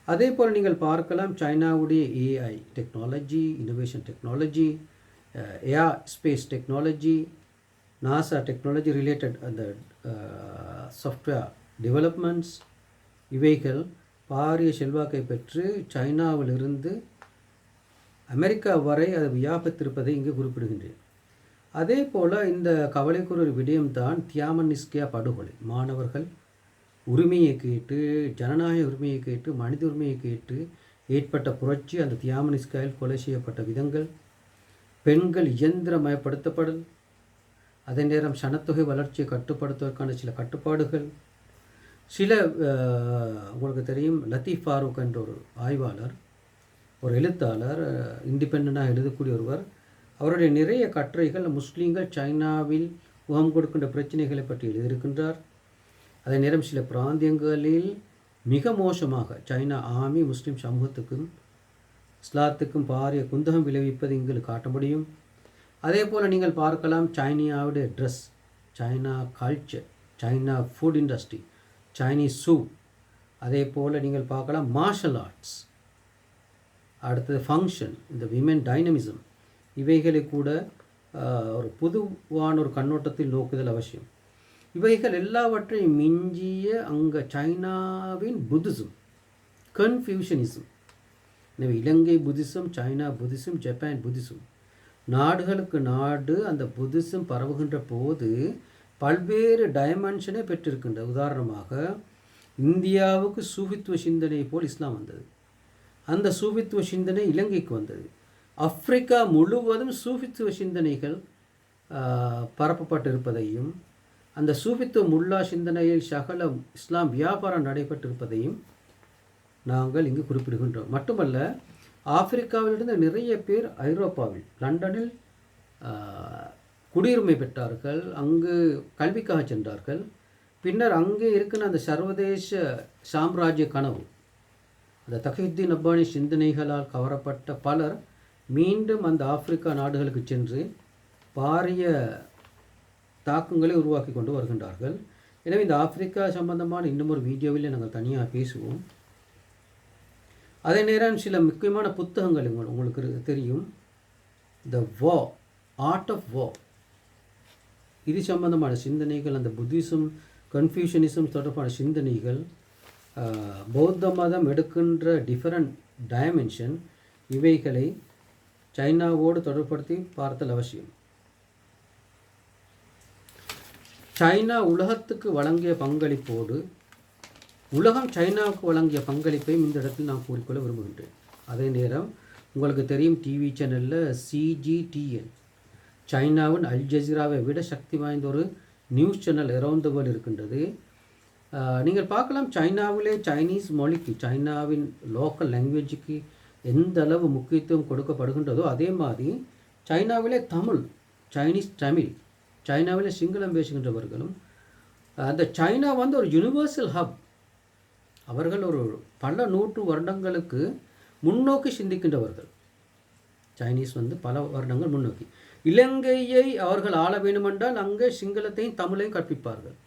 அதே போல் நீங்கள் பார்க்கலாம் சைனாவுடைய AI technology, innovation technology, air space technology, NASA technology related அந்த சாஃப்ட்வேர் டெவலப்மெண்ட்ஸ், இவைகள் பாரிய செல்வாக்கை பெற்று சைனாவிலிருந்து அமெரிக்கா வரை அது வியாபித்திருப்பதை இங்கு குறிப்பிடுகின்றேன். அதே போல் இந்த கவலைக்குரிய விடயம்தான் தியாமன் ஸ்கொயர் படுகொலை. மாணவர்கள் உரிமையை கேட்டு, ஜனநாயக உரிமையை கேட்டு, மனித உரிமையை கேட்டு ஏற்பட்ட புரட்சி, அந்த தியாமன் ஸ்கொயரில் கொலை செய்யப்பட்ட விதங்கள், பெண்கள் இயந்திரமயப்படுத்தப்படல், அதே நேரம் சனத்தொகை வளர்ச்சியை கட்டுப்படுத்துவதற்கான சில கட்டுப்பாடுகள், சில உங்களுக்கு தெரியும் லத்தீஃப் ஃபாரூக் என்ற ஒரு ஆய்வாளர், ஒரு எழுத்தாளர், இண்டிபெண்டாக எழுதக்கூடிய ஒருவர், அவருடைய நிறைய கட்டுரைகள் முஸ்லீம்கள் சைனாவில் முகம் கொடுக்கின்ற பிரச்சனைகளை பற்றி எழுதியிருக்கின்றார். அதே நேரம் சில பிராந்தியங்களில் மிக மோசமாக சைனா ஆர்மி முஸ்லீம் சமூகத்துக்கும் இஸ்லாத்துக்கும் பாரிய குந்தகம் விளைவிப்பது இங்கு காட்ட முடியும். அதே போல் நீங்கள் பார்க்கலாம் சைனாவுடைய dress, China culture, China food industry, Chinese soup. அதே போல் நீங்கள் பார்க்கலாம் மார்ஷல் ஆர்ட்ஸ், அடுத்தது ஃபங்க்ஷன், இந்த விமென் டைனமிசம், இவைகளை கூட ஒரு பொதுவான ஒரு கண்ணோட்டத்தில் நோக்குதல் அவசியம். இவைகள் எல்லாவற்றையும் மிஞ்சிய அங்கே சைனாவின் புத்திசம், கன்ஃபியூஷனிசம். எனவே Ilankai Buddhism, China Buddhism, Japan Buddhism, நாடுகளுக்கு நாடு அந்த புத்திசம் பரவுகின்ற போது பல்வேறு டைமென்ஷனை பெற்றிருக்கின்ற. உதாரணமாக இந்தியாவுக்கு சூஃபித்துவ சிந்தனை போல் இஸ்லாம் வந்தது. அந்த சூஃபித்துவ சிந்தனை இலங்கைக்கு வந்தது. ஆப்பிரிக்கா முழுவதும் சூஃபித்துவ சிந்தனைகள் பரப்பப்பட்டிருப்பதையும், அந்த சூஃபித்துவ முல்லா சிந்தனையில் சகல இஸ்லாம் வியாபாரம் நடைபெற்றிருப்பதையும் நாங்கள் இங்கு குறிப்பிடுகின்றோம். மட்டுமல்ல, ஆப்பிரிக்காவிலிருந்து நிறைய பேர் ஐரோப்பாவில் லண்டனில் குடியுரிமை பெற்றார்கள், அங்கு கல்விக்காக சென்றார்கள். பின்னர் அங்கே இருக்கிற அந்த சர்வதேச சாம்ராஜ்ய கனவு, அந்த தகீயுத்தீன் அப்பானி சிந்தனைகளால் கவரப்பட்ட பலர் மீண்டும் அந்த ஆப்பிரிக்கா நாடுகளுக்கு சென்று பாரிய தாக்கங்களை உருவாக்கி கொண்டு வருகின்றார்கள். எனவே இந்த ஆப்பிரிக்கா சம்பந்தமான இன்னும் ஒரு வீடியோவில் நாங்கள் தனியாக பேசுவோம். அதே நேரம் சில முக்கியமான புத்தகங்கள் உங்களுக்கு தெரியும். த வா, ஆர்ட் ஆஃப் வா, இது சம்பந்தமான சிந்தனைகள், அந்த புத்திசம் கன்ஃபியூஷனிசம் தொடர்பான சிந்தனைகள், பௌத்த மதம் எடுக்கின்ற டிஃபரண்ட் டைமென்ஷன், இவைகளை சைனாவோடு தொடர்படுத்தி பார்த்தல் அவசியம். சைனா உலகத்துக்கு வழங்கிய பங்களிப்போடு உலகம் சைனாவுக்கு வழங்கிய பங்களிப்பையும் இந்த இடத்தில் நான் கூறிக்கொள்ள விரும்புகின்றேன். அதே நேரம் உங்களுக்கு தெரியும், டிவி சேனலில் CGTN, சைனாவின் அல் ஜசீராவை விட சக்தி வாய்ந்த ஒரு news channel around the world இருக்கின்றது. நீங்கள் பார்க்கலாம், சைனாவிலே சைனீஸ் மொழிக்கு, சைனாவின் லோக்கல் லாங்குவேஜுக்கு எந்த அளவு முக்கியத்துவம் கொடுக்கப்படுகின்றதோ அதே மாதிரி சைனாவிலே தமிழ், சைனீஸ் தமிழ், சைனாவிலே சிங்களம் பேசுகின்றவர்களும், அந்த சைனா வந்து ஒரு யூனிவர்சல் ஹப். அவர்கள் ஒரு பல 100 வருடங்களுக்கு முன்னோக்கி சிந்திக்கின்றவர்கள். சைனீஸ் வந்து பல வருடங்கள் முன்னோக்கி. இலங்கையை அவர்கள் ஆள வேண்டுமென்றால் அங்கே சிங்களத்தையும் தமிழையும் கற்பிப்பார்கள்.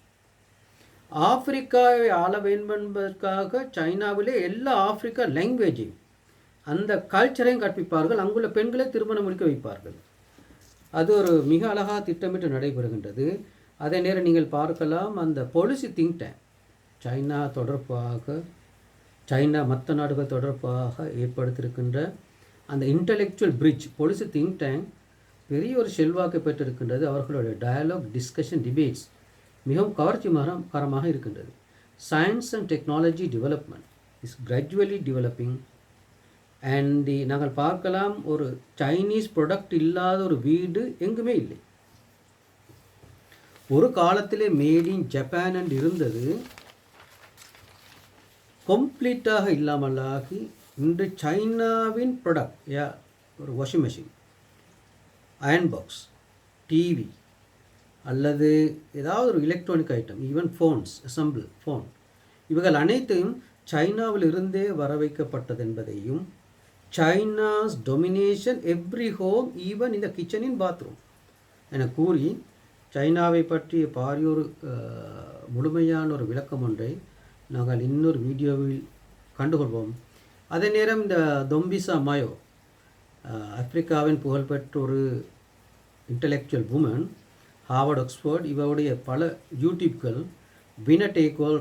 ஆப்பிரிக்காவை ஆள வேண்டும் என்பதற்காக சைனாவிலே எல்லா ஆப்பிரிக்கா லாங்குவேஜையும் அந்த கல்ச்சரையும் கற்பிப்பார்கள். அங்குள்ள பெண்களை திருமணம் முடிக்க வைப்பார்கள். அது ஒரு மிக அழகாக திட்டமிட்டு நடைபெறுகின்றது. அதே நேரம் நீங்கள் பார்க்கலாம், அந்த பாலிசி திங்க் டேங்க் சைனா தொடர்பாக, சைனா மற்ற நாடுகள் தொடர்பாக ஏற்படுத்தியிருக்கின்ற அந்த intellectual bridge policy think tank பெரிய ஒரு செல்வாக்கு பெற்றிருக்கின்றது. அவர்களுடைய டயலாக், டிஸ்கஷன், டிபேட்ஸ் மிகவும் கவர்ச்சிகரமாக இருக்கின்றது. Science and technology development is gradually developing. And நாங்கள் பார்க்கலாம், ஒரு சைனீஸ் ப்ராடக்ட் இல்லாத ஒரு வீடு எங்குமே இல்லை. ஒரு காலத்திலே மேட் இன் ஜப்பான் அண்ட் இருந்தது, கம்ப்ளீட்டாக இல்லாமலாகி இன்று சைனாவின் ப்ராடக்ட், ஒரு washing machine, iron box, TV அல்லது ஏதாவது ஒரு electronic item, even phones, assemble phone, இவைகள் அனைத்தையும் சைனாவில் இருந்தே வர வைக்கப்பட்டது என்பதையும், China's domination every home, even இந்த கிச்சனின் பாத்ரூம் என கூறி சைனாவை பற்றிய பாரியோரு முழுமையான ஒரு விளக்கம் ஒன்றை நாங்கள் இன்னொரு வீடியோவில் கண்டுகொள்வோம். அதே நேரம் இந்த தொம்பிசா மயோ, ஆப்பிரிக்காவின் புகழ்பெற்ற ஒரு இன்டலெக்சுவல் உமன், ஹார்வர்ட், ஆக்ஸ்ஃபோர்ட், இவருடைய பல யூடியூப்கள், winner take all,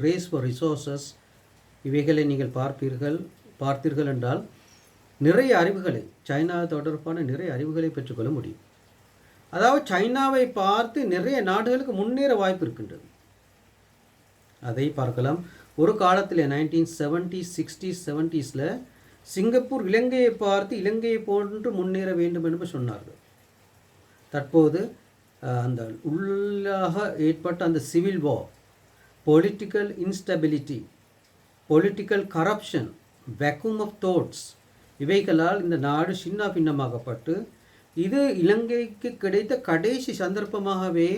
race for resources, இவைகளை நீங்கள் பார்த்தீர்கள் என்றால் நிறைய அறிவுகளை, சைனா தொடர்பான நிறைய அறிவுகளை பெற்றுக்கொள்ள முடியும். அதாவது சைனாவை பார்த்து நிறைய நாடுகளுக்கு முன்னேற வாய்ப்பு இருக்கின்றது. அதை பார்க்கலாம். ஒரு காலத்தில் 1970s, 60s, 70s சிங்கப்பூர் இலங்கையை பார்த்து இலங்கையை போன்று முன்னேற வேண்டும் என்று சொன்னார்கள். தற்போது அந்த உள்ளாக ஏற்பட்ட அந்த civil war, political instability, political corruption, vacuum of thoughts, இவைகளால் இந்த நாடு சின்ன பின்னமாகப்பட்டு, இது இலங்கைக்கு கிடைத்த கடைசி சந்தர்ப்பமாகவே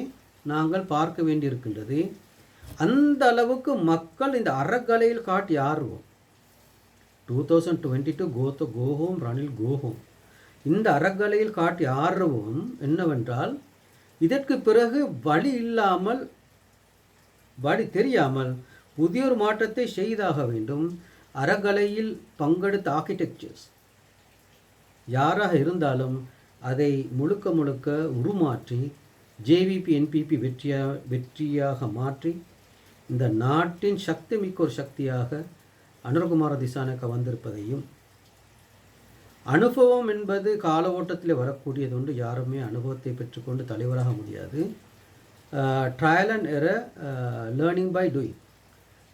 நாங்கள் பார்க்க வேண்டியிருக்கின்றது. அந்த அளவுக்கு மக்கள் இந்த அறக்கலையில் காட்டி ஆர்வம், 2022 go home Ranil go home, இந்த அறக்கலையில் காட்டி ஆர்வம் என்னவென்றால், இதற்கு பிறகு வழி தெரியாமல் புதிய ஒரு மாற்றத்தை செய்தாக வேண்டும். அறக்கலையில் பங்கெடுத்த ஆர்கிடெக்சர்ஸ் யாராக இருந்தாலும் அதை முழுக்க உருமாற்றி JVP NPP வெற்றியாக மாற்றி இந்த நாட்டின் சக்தி மிக்க ஒரு சக்தியாக அனுரகுமார திசாநாயக்க வந்திருப்பதையும், அனுபவம் என்பது கால ஓட்டத்தில் வரக்கூடியது ஒன்று. யாருமே அனுபவத்தை பெற்றுக்கொண்டு தலைவராக முடியாது. Trial and error, learning by doing,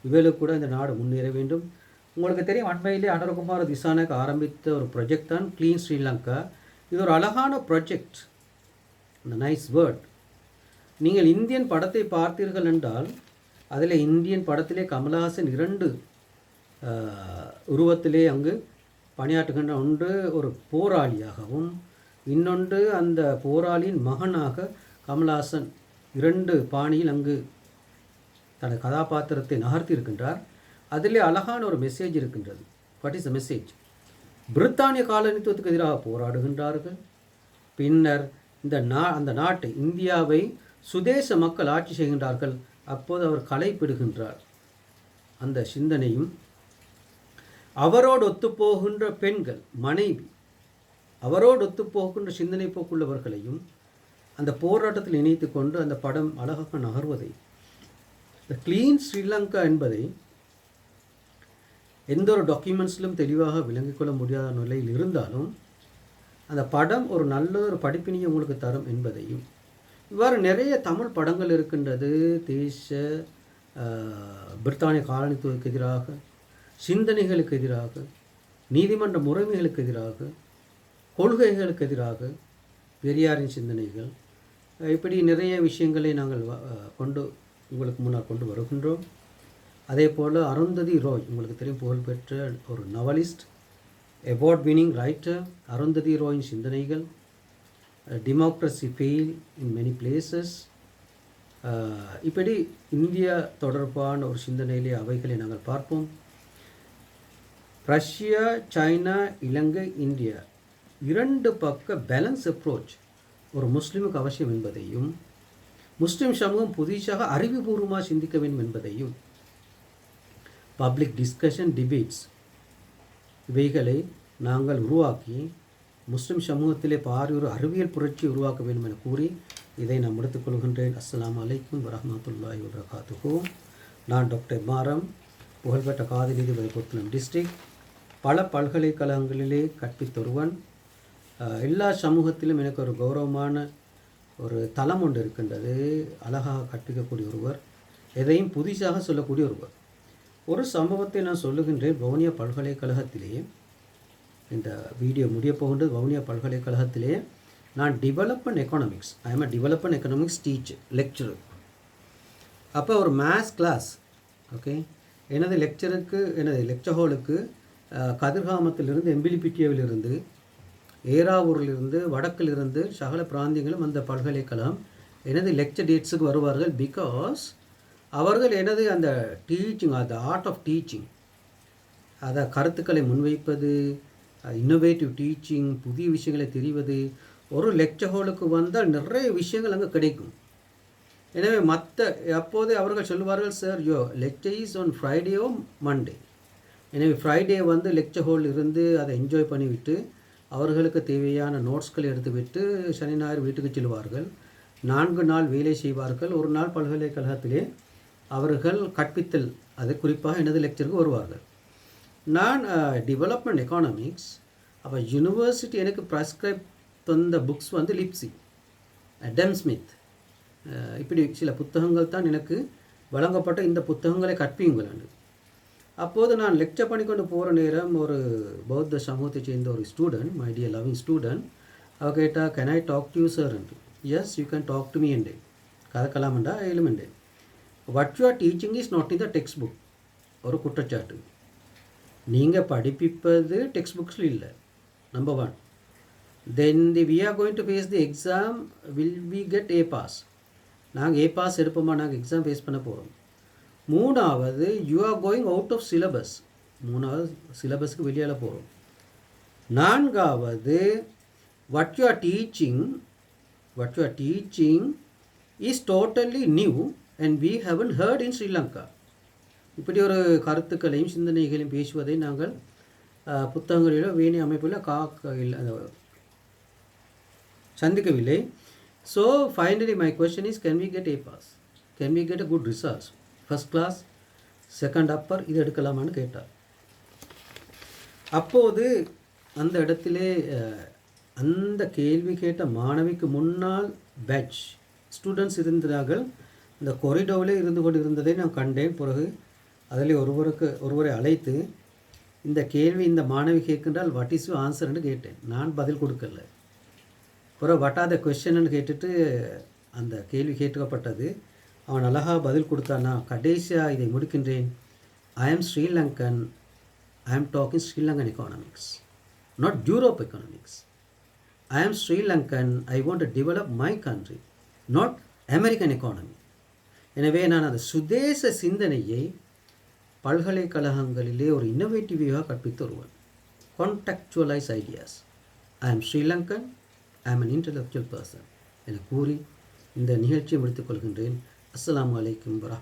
இவைகளுக்கு கூட இந்த நாடு முன்னேற வேண்டும். உங்களுக்கு தெரியும், அண்மையிலே அனுரகுமார திசாநாயக்க ஆரம்பித்த ஒரு ப்ராஜெக்ட் தான் க்ளீன் ஸ்ரீலங்கா. இது ஒரு அழகான ப்ராஜெக்ட், இந்த நைஸ் வேர்ட். நீங்கள் இந்தியன் படத்தை பார்த்தீர்கள் என்றால் அதில் இந்தியன் படத்திலே கமலஹாசன் 2 உருவத்திலே அங்கு பணியாற்றுகின்ற, ஒன்று ஒரு போராளியாகவும் இன்னொன்று அந்த போராளியின் மகனாக கமலஹாசன் 2 பாணியில் அங்கு தனது கதாபாத்திரத்தை நகர்த்தி இருக்கின்றார். அதிலே அழகான ஒரு மெசேஜ் இருக்கின்றது. What is the message? பிரித்தானிய காலனித்துவத்துக்கு எதிராக போராடுகின்றார்கள். பின்னர் அந்த நாட்டை இந்தியாவை சுதேச மக்கள் ஆட்சி செய்கின்றார்கள். அப்போது அவர் களைப்பிடுகின்றார். அந்த சிந்தனையும் அவரோடு ஒத்துப்போகின்ற பெண்கள் மனைவி அவரோடு ஒத்துப்போகின்ற சிந்தனை போக்குள்ளவர்களையும் அந்த போராட்டத்தில் இணைத்து கொண்டு அந்த படம் அழகாக நகர்வதை, த கிளீன் ஸ்ரீலங்கா என்பதை எந்த ஒரு டாக்குமெண்ட்ஸிலும் தெளிவாக விளங்கிக் கொள்ள முடியாத நிலையில் இருந்தாலும் அந்த படம் ஒரு நல்ல ஒரு படிப்பினையை உங்களுக்கு தரும் என்பதையும், இவ்வாறு நிறைய தமிழ் படங்கள் இருக்கின்றது. பிரித்தானிய காலனித்துவத்துக்கு எதிராக, சிந்தனைகளுக்கு எதிராக, நீதிமன்ற முறைமைகளுக்கு எதிராக, கொள்கைகளுக்கு எதிராக, பெரியாரின் சிந்தனைகள், இப்படி நிறைய விஷயங்களை நாங்கள் உங்களுக்கு முன்னால் கொண்டு வருகின்றோம். அதே போல் அருந்ததி ராய், உங்களுக்கு தெரியும், புகழ்பெற்ற ஒரு நவலிஸ்ட், அவார்ட் வினிங் ரைட்டர். அருந்ததி ராயின் சிந்தனைகள், democracy fail in many places, இப்படி இந்தியா தொடர்பான ஒரு சிந்தனையிலே அவைகளை நாங்கள் பார்ப்போம். ரஷ்யா, சைனா, இலங்கை, இந்தியா இரண்டு பக்க பேலன்ஸ் அப்ரோச் ஒரு முஸ்லீமுக்கு அவசியம் என்பதையும், முஸ்லீம் சமூகம் புதிதாக அறிவுபூர்வமாக சிந்திக்க வேண்டும் என்பதையும், பப்ளிக் டிஸ்கஷன், டிபேட்ஸ் இவைகளை நாங்கள் உருவாக்கி முஸ்லிம் சமூகத்திலே ஒரு அறிவியல் புரட்சி உருவாக்க வேண்டும் என கூறி இதை நான் முடித்துக்கொள்கின்றேன். அஸ்ஸலாமு அலைக்கும் வரஹ்மத்துல்லாஹி வபரகாத்துஹு. நான் டாக்டர் மாரம், புகழ்பெற்ற காதி நீதிபதி புத்தளம் டிஸ்ட்ரிக்ட். பல பல்கலைக்கழகங்களிலே கற்பித்தொருவன். எல்லா சமூகத்திலும் எனக்கு ஒரு கௌரவமான ஒரு தளம் ஒன்று இருக்கின்றது. அழகாக கற்பிக்கக்கூடிய ஒருவர், எதையும் புதிதாக சொல்லக்கூடிய ஒருவர். ஒரு சம்பவத்தை நான் சொல்லுகின்றேன். வவுனியா பல்கலைக்கழகத்திலே, இந்த வீடியோ முடிய போகின்றது, வவுனியா பல்கலைக்கழகத்திலே நான் development economics, I am a development economics teacher, lecturer. அப்போ ஒரு மேத்ஸ் கிளாஸ், ஓகே, எனது லெக்சர் ஹாலுக்கு கதிர்காமத்திலிருந்து, எம்பிலிபிட்டியாவிலிருந்து, ஏராவூரிலிருந்து, வடக்கிலிருந்து சகல பிராந்தியங்களும் அந்த பல்கலைக்கழகம் எனது லெக்சர் டேட்ஸுக்கு வருவார்கள். பிகாஸ் அவர்கள் எனது அந்த டீச்சிங், அந்த ஆர்ட் ஆஃப் டீச்சிங், அதை கருத்துக்களை முன்வைப்பது, இன்னோவேட்டிவ் டீச்சிங், புதிய விஷயங்களை தெரிவது, ஒரு லெக்சர் ஹாலுக்கு வந்தால் நிறைய விஷயங்கள் அங்கே கிடைக்கும். எனவே அப்போதே அவர்கள் சொல்லுவார்கள், சார் லெக்சர் இஸ் ஆன் ஃப்ரைடேயோ மண்டே. எனவே ஃப்ரைடே லெக்சர் ஹால் இருந்து அதை என்ஜாய் பண்ணிவிட்டு அவர்களுக்கு தேவையான நோட்ஸ்களை எடுத்துவிட்டு சனி ஞாயிறு வீட்டுக்கு செல்வார்கள். 4 நாள் வேலை செய்வார்கள். ஒரு நாள் பல்கலைக்கழகத்திலே அவர்கள் கற்பித்தல், அது குறிப்பாக எனது லெக்சருக்கு வருவார்கள். நான் டெவலப்மெண்ட் எக்கானமிக்ஸ், அப்போ யூனிவர்சிட்டி எனக்கு ப்ரெஸ்கிரைப் தந்த புக்ஸ் லிப்சி, அடம் ஸ்மித், இப்படி சில புத்தகங்கள் தான் எனக்கு வழங்கப்பட்ட. இந்த புத்தகங்களை கற்பியுங்கள். அப்போது நான் லெக்சர் பண்ணிக்கொண்டு போகிற நேரம் ஒரு பௌத்த சமூகத்தை சேர்ந்த ஒரு student, my dear loving student, அவ கேட்டா, can I talk to you sir என்று. Yes, you can talk to me என்றேன். கதைக்கலாமண்டா எழுமெண்டேன். What you are teaching is not in the textbook. ஒரு குற்றச்சாட்டு. நீங்கள் படிப்பிப்பது டெக்ஸ்ட் புக்ஸில் இல்லை, number 1. Then we are going to face the exam, will we get a pass? நாங்கள் ஏ பாஸ் எடுப்போமா? நாங்கள் எக்ஸாம் ஃபேஸ் பண்ண போகிறோம். 3வது, you are going out of syllabus. 3வது சிலபஸ்க்கு வெளியால் போகிறோம். 4வது, what you are teaching is totally new and we haven't heard in Sri Lanka. இப்படி ஒரு கருத்துக்களையும் சிந்தனைகளையும் பேசுவதை நாங்கள் புத்தகங்களிலோ வேணி அமைப்பிலோ சந்திக்கவில்லை. So finally my question is, can we get a pass? Can we get a good results? First class, second upper, இது எடுக்கலாமான்னு கேட்டார். அப்போது அந்த இடத்திலே அந்த கேள்வி கேட்ட மாணவிக்கு முன்னால் பேட்ச் ஸ்டூடெண்ட்ஸ் இருந்தார்கள். இந்த கொரிடோவிலே இருந்து கொண்டு இருந்ததை நான் கண்டேன். பிறகு அதில் ஒருவரை அழைத்து, இந்த கேள்வி இந்த மாணவி கேட்கின்றால் வாட் இஸ் யூ ஆன்சர்ன்னு கேட்டேன். நான் பதில் கொடுக்கல. பிறகு வாட் ஆர் த கொஸ்டின்னு கேட்டுட்டு அந்த கேள்வி கேட்கப்பட்டது. அவன் அழகாக பதில் கொடுத்தான். நான் கடைசியாக இதை முடிக்கின்றேன். ஐ am Sri Lankan, I am talking Sri Lankan economics, not Europe economics. I am Sri Lankan, I want to develop my country, not American economy. எனவே நான் அந்த சுதேச சிந்தனையை பல்கலைக்கழகங்களிலே ஒரு இன்னோவேட்டிவாக கற்பித்து வருவேன். contextualize ideas. I am Sri Lankan, I am an intellectual person என கூறி இந்த நிகழ்ச்சியை முடித்துக் கொள்கின்றேன். அஸ்ஸலாமு அலைக்கும் வரஹ்மத்துல்லாஹி